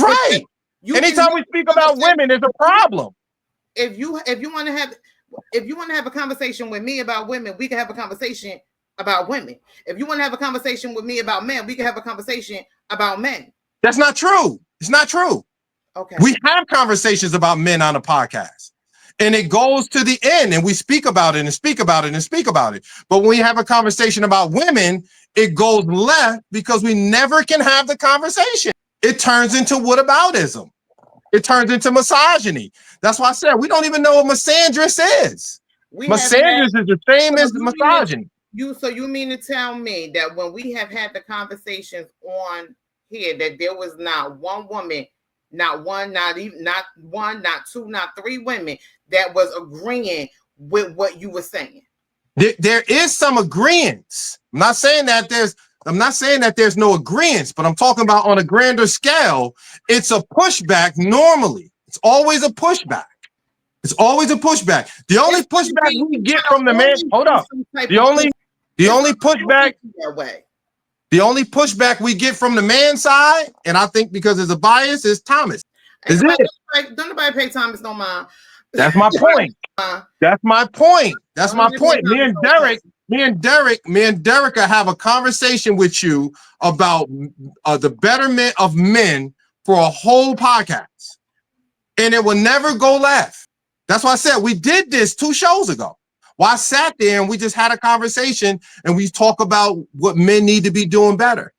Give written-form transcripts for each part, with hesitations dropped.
right. Anytime we speak about women, there's a problem. If you want to have a conversation with me about women, we can have a conversation about women. If you want to have a conversation with me about men, we can have a conversation about men. That's not true. It's not true. Okay. We have conversations about men on a podcast, and it goes to the end, and we speak about it and speak about it and speak about it. But when we have a conversation about women, it goes left because we never can have the conversation. It turns into whataboutism. It turns into misogyny. That's why I said we don't even know what misandrist is. Misandrist is the same as misogyny. So you mean to tell me that when we have had the conversations on here, that there was not one woman, not one, not two, not three women that was agreeing with what you were saying? There is some agreements. I'm not saying that there's no agreements, but I'm talking about on a grander scale. It's a pushback normally. It's always a pushback. It's always a pushback. The only pushback we get from the man, hold up. The only pushback we get from the man side, and I think because there's a bias, is Thomas. Is it? Don't nobody pay Thomas no mind. That's my point. That's my point. That's my point. Me and Derek have a conversation with you about the betterment of men for a whole podcast, and it will never go left. That's why I said we did this 2 shows ago. Well, I sat there and we just had a conversation and we talk about what men need to be doing better.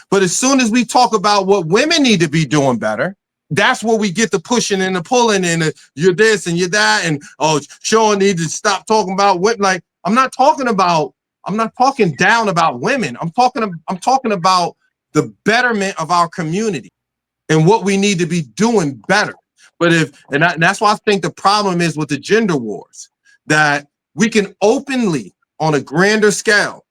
But as soon as we talk about what women need to be doing better, that's where we get the pushing and the pulling and you're this and you're that. And, oh, Sean needs to stop talking about women. Like, I'm not talking down about women. I'm talking about the betterment of our community and what we need to be doing better. But that's why I think the problem is with the gender wars, that we can openly, on a grander scale,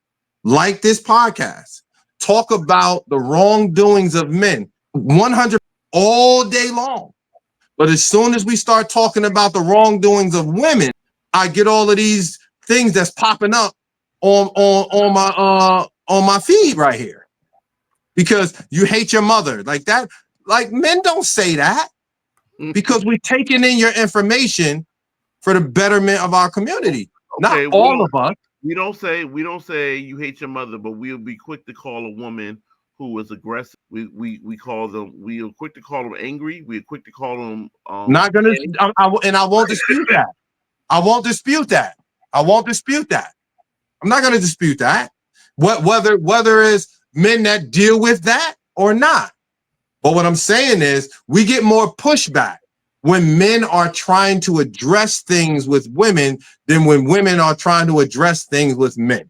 like this podcast, talk about the wrongdoings of men 100 all day long. But as soon as we start talking about the wrongdoings of women, I get all of these things that's popping up on my feed right here. Because you hate your mother. Like that, like men don't say that. Because we're taking in your information for the betterment of our community. Okay, not all of us. We don't say you hate your mother, but we'll be quick to call a woman who is aggressive. We are quick to call them angry. We're quick to call them not gonna. I won't dispute that. I won't dispute that. I'm not gonna dispute that. Whether it's men that deal with that or not. But what I'm saying is we get more pushback when men are trying to address things with women than when women are trying to address things with men.